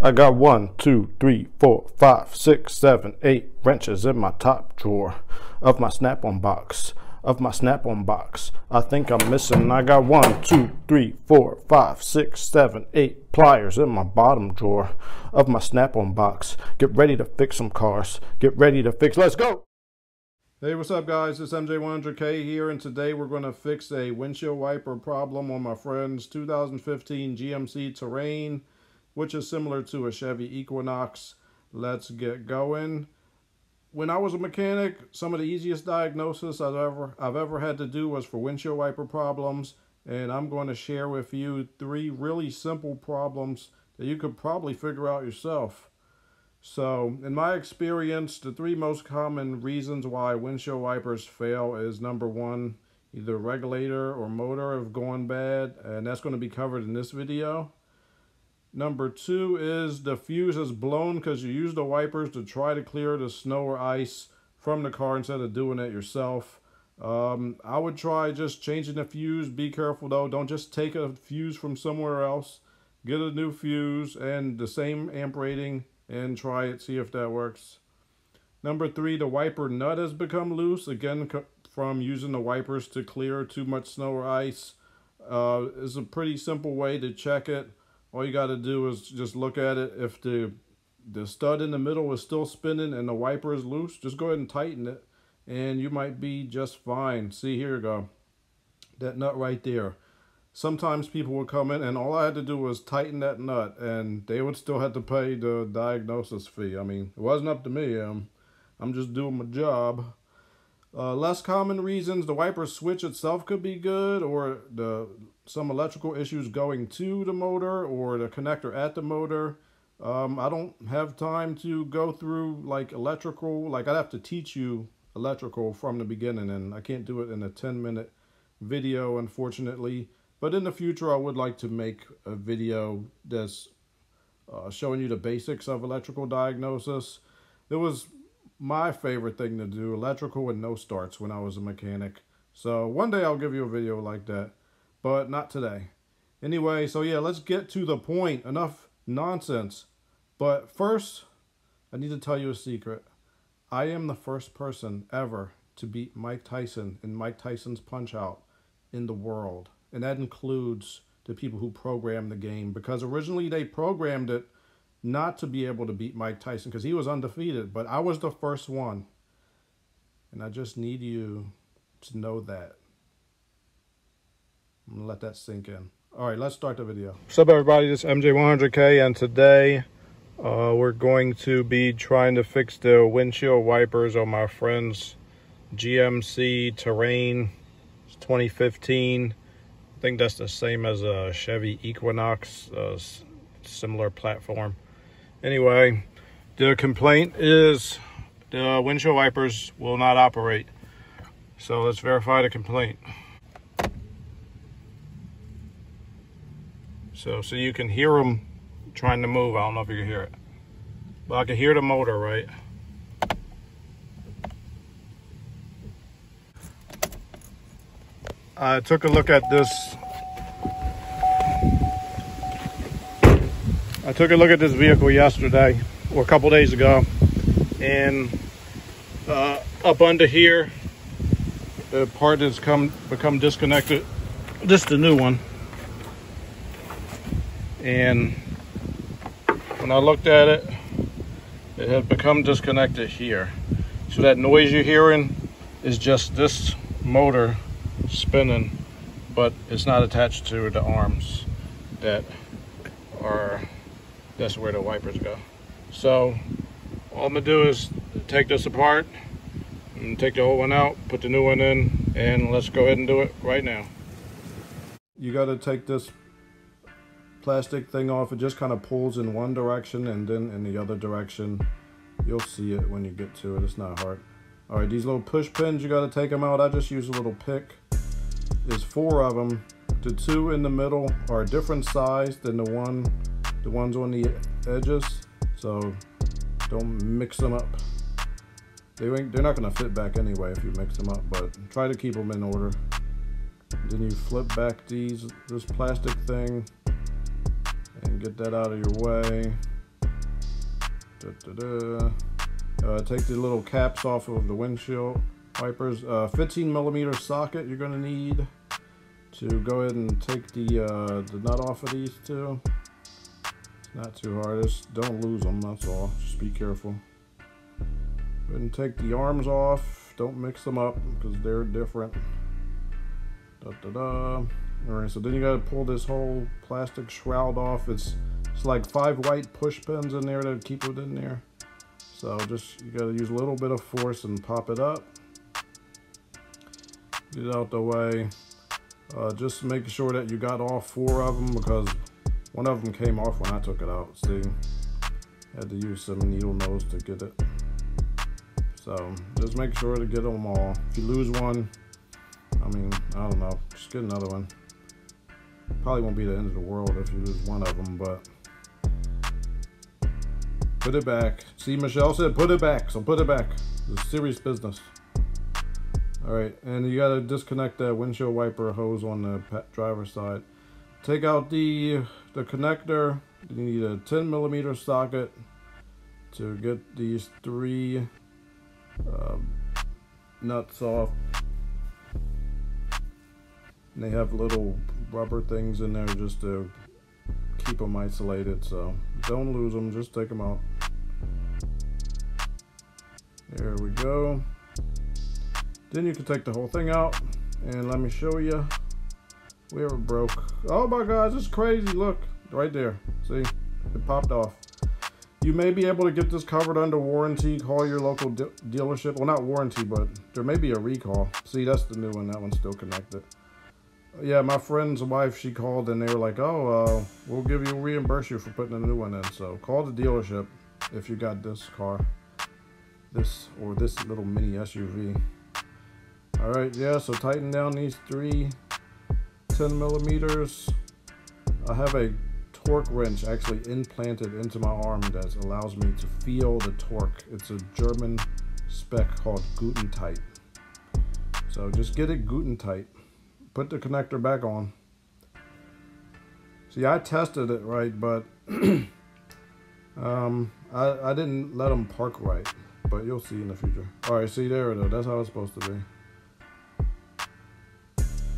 I got 1, 2, 3, 4, 5, 6, 7, 8 wrenches in my top drawer of my snap-on box. I think I'm missing. I got 1, 2, 3, 4, 5, 6, 7, 8 pliers in my bottom drawer of my snap-on box. Get ready to fix some cars. Get ready to fix. Let's go. Hey, what's up, guys? It's MJ100K here, and today we're going to fix a windshield wiper problem on my friend's 2015 GMC Terrain, which is similar to a Chevy Equinox. Let's get going. When I was a mechanic, some of the easiest diagnosis I've ever had to do was for windshield wiper problems, and I'm going to share with you 3 really simple problems that you could probably figure out yourself. So, in my experience, the 3 most common reasons why windshield wipers fail is number 1, either regulator or motor have gone bad, and that's going to be covered in this video. Number 2 is the fuse is blown because you use the wipers to try to clear the snow or ice from the car instead of doing it yourself. I would try just changing the fuse. Be careful though, don't just take a fuse from somewhere else. Get a new fuse and the same amp rating and try it, see if that works. Number 3, the wiper nut has become loose, again from using the wipers to clear too much snow or ice. It's a pretty simple way to check it. All you got to do is just look at it. If the stud in the middle is still spinning and the wiper is loose, just go ahead and tighten it and you might be just fine. See, here you go. That nut right there. Sometimes people would come in and all I had to do was tighten that nut and they would still have to pay the diagnosis fee. I mean, it wasn't up to me. I'm just doing my job. Less common reasons, the wiper switch itself could be good, or some electrical issues going to the motor or the connector at the motor. I don't have time to go through like electrical, like I'd have to teach you electrical from the beginning, and I can't do it in a 10-minute video, unfortunately. But in the future, I would like to make a video that's showing you the basics of electrical diagnosis. It was my favorite thing to do, electrical and no starts, when I was a mechanic. So one day I'll give you a video like that, but not today. Anyway, so yeah, let's get to the point. Enough nonsense. But first, I need to tell you a secret. I am the first person ever to beat Mike Tyson in Mike Tyson's Punch-Out in the world. And that includes the people who programmed the game, because originally they programmed it not to be able to beat Mike Tyson because he was undefeated, but I was the first one. And I just need you to know that. I'm going to let that sink in. All right, let's start the video. What's up, everybody? This is MJ100K, and today we're going to be trying to fix the windshield wipers on my friend's GMC Terrain. It's 2015. I think that's the same as a Chevy Equinox, similar platform. Anyway, the complaint is the windshield wipers will not operate. So let's verify the complaint. So you can hear them trying to move. I don't know if you can hear it, but I can hear the motor, right? I took a look at this. I took a look at this vehicle yesterday, or a couple days ago, and up under here, the part has become disconnected. This is the new one, and when I looked at it, it had become disconnected here. So that noise you're hearing is just this motor spinning, but it's not attached to the arms that's where the wipers go. So all I'm gonna do is take this apart and take the old one out, put the new one in, and let's go ahead and do it right now. You got to take this plastic thing off. It just kind of pulls in one direction and then in the other direction. You'll see it when you get to it. It's not hard. All right, these little push pins, you got to take them out. I just use a little pick. There's 4 of them. The 2 in the middle are a different size than the ones on the edges, so don't mix them up. They're not going to fit back anyway if you mix them up, but try to keep them in order. Then you flip back this plastic thing and get that out of your way. Take the little caps off of the windshield wipers. 15mm socket you're gonna need to go ahead and take the nut off of these two. It's not too hard, just don't lose them, that's all. Just be careful. Go ahead and take the arms off. Don't mix them up because they're different. Alright, so then you gotta pull this whole plastic shroud off. It's like 5 white push pins in there to keep it in there. So just, you gotta use a little bit of force and pop it up. Get it out the way. Just make sure that you got all 4 of them because one of them came off when I took it out. See, had to use some needle nose to get it. So just make sure to get them all. If you lose one, I mean, I don't know, just get another one. Probably won't be the end of the world if you lose one of them, but put it back. See, Michelle said put it back, so put it back. It's serious business. Alright, and you gotta disconnect that windshield wiper hose on the driver's side. Take out the connector. You need a 10mm socket to get these 3 nuts off. And they have little rubber things in there just to keep them isolated, so don't lose them, just take them out. There we go. Then you can take the whole thing out and let me show you where it broke. Oh my gosh, it's crazy. Look right there, see, it popped off. You may be able to get this covered under warranty. Call your local dealership. Well, not warranty, but there may be a recall. See, that's the new one. That one's still connected. Yeah, my friend's wife, she called and they were like, oh, we'll reimburse you for putting a new one in. So call the dealership if you got this car, this little mini SUV. All right, yeah, so tighten down these 3 10mm. I have a torque wrench actually implanted into my arm that allows me to feel the torque. It's a German spec called Guten Tight. So just get it Guten Tight. Put the connector back on. See, I tested it right, but I didn't let them park right, but you'll see in the future. All right, see there it is. That's how it's supposed to be.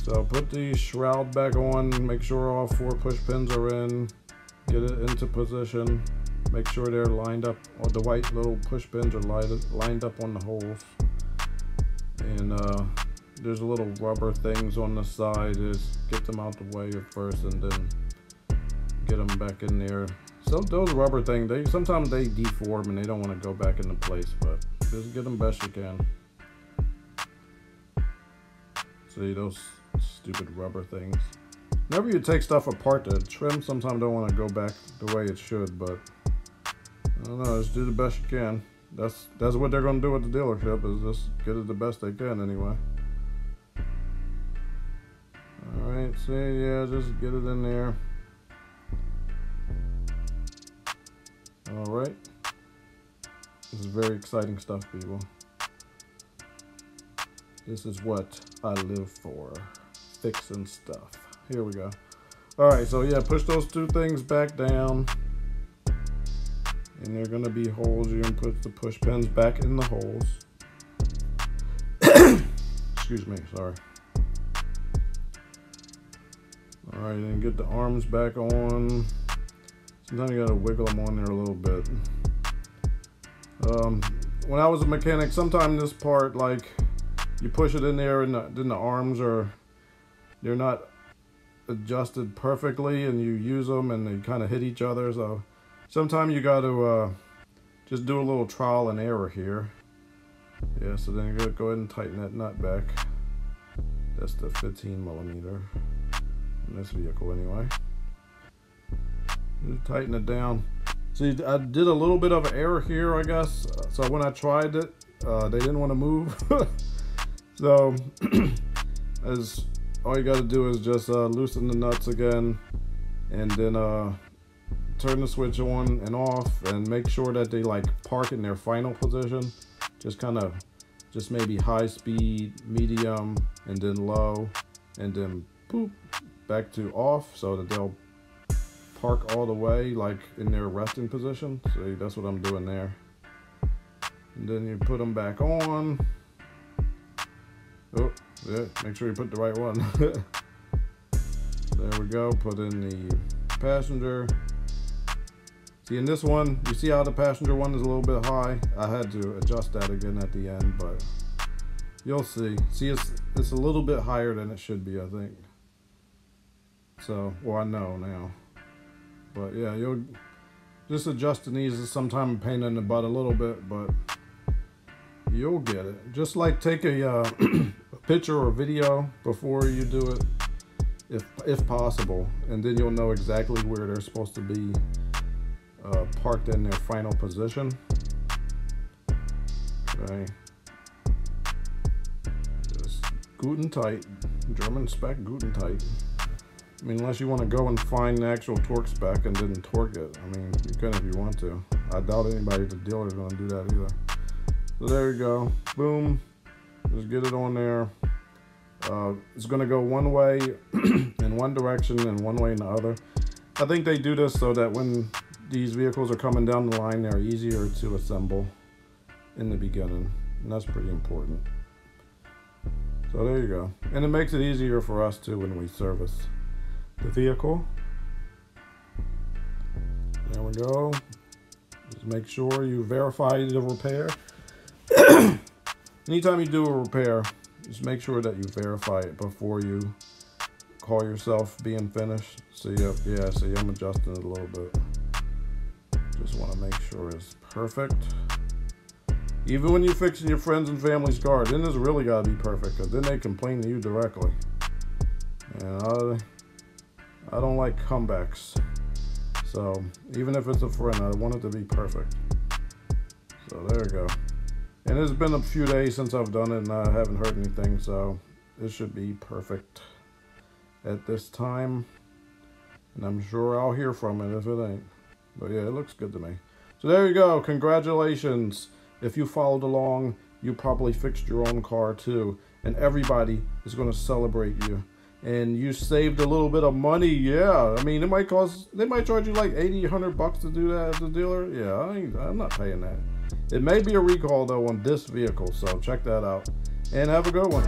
So put the shroud back on, make sure all 4 push pins are in, get it into position, make sure they're lined up, or the white little push pins are lined up on the holes. And there's little rubber things on the side, just get them out the way at first and then get them back in there. So those rubber things, sometimes they deform and they don't want to go back into place, but just get them best you can. See those stupid rubber things. Whenever you take stuff apart to trim, sometimes don't want to go back the way it should, but I don't know, just do the best you can. That's what they're going to do at the dealership, is just get it the best they can anyway. Alright, see, yeah, just get it in there. Alright. This is very exciting stuff, people. This is what I live for. Fixing stuff. Here we go. Alright, so yeah, push those 2 things back down. And they're going to be holes. You're going to put the push pins back in the holes. Excuse me, sorry. Alright, then get the arms back on. Sometimes you got to wiggle them on there a little bit. When I was a mechanic, sometimes this part, like, you push it in there and then the arms they're not adjusted perfectly and you use them and they kind of hit each other. So sometimes you got to just do a little trial and error here. Yeah, so then you're going to go ahead and tighten that nut back. That's the 15mm in this vehicle anyway. Just tighten it down. See, I did a little bit of error here, I guess. So when I tried it, they didn't want to move. So, all you got to do is just loosen the nuts again, and then turn the switch on and off, and make sure that they like park in their final position. Just kind of, just maybe high speed, medium, and then low, and then boop, back to off, so that they'll park all the way, like in their resting position. See, that's what I'm doing there. And then you put them back on. Oh, yeah, make sure you put the right one. There we go, put in the passenger. See, in this one, you see how the passenger one is a little bit high? I had to adjust that again at the end, but you'll see. See, it's a little bit higher than it should be, I think. So, well, I know now. But yeah, you'll just adjusting these is sometimes a pain in the butt a little bit, but you'll get it. Just like take a picture or video before you do it, if possible, and then you'll know exactly where they're supposed to be parked in their final position. Okay. Just guten tight, German spec guten tight. I mean, unless you want to go and find the actual torque spec and then torque it. I mean, you can if you want to. I doubt anybody at the dealer is going to do that either. So there you go. Boom. Just get it on there. It's going to go one way in one direction and one way in the other. I think they do this so that when these vehicles are coming down the line, they're easier to assemble in the beginning. And that's pretty important. So there you go. And it makes it easier for us too when we service the vehicle. There we go. Just make sure you verify the repair. Anytime you do a repair, just make sure that you verify it before you call yourself being finished. See, yeah, see, I'm adjusting it a little bit. Just want to make sure it's perfect. Even when you're fixing your friends and family's car, then it's really got to be perfect, because then they complain to you directly. And I don't like comebacks. So even if it's a friend, I want it to be perfect. So there you go. And it's been a few days since I've done it and I haven't heard anything, so it should be perfect at this time. And I'm sure I'll hear from it if it ain't. But yeah, it looks good to me. So there you go. Congratulations. If you followed along, you probably fixed your own car too. And everybody is going to celebrate you. And you saved a little bit of money. Yeah, I mean, they might charge you like 80, 100 bucks to do that at the dealer. Yeah, I'm not paying that. It may be a recall though on this vehicle, so check that out. And have a good one.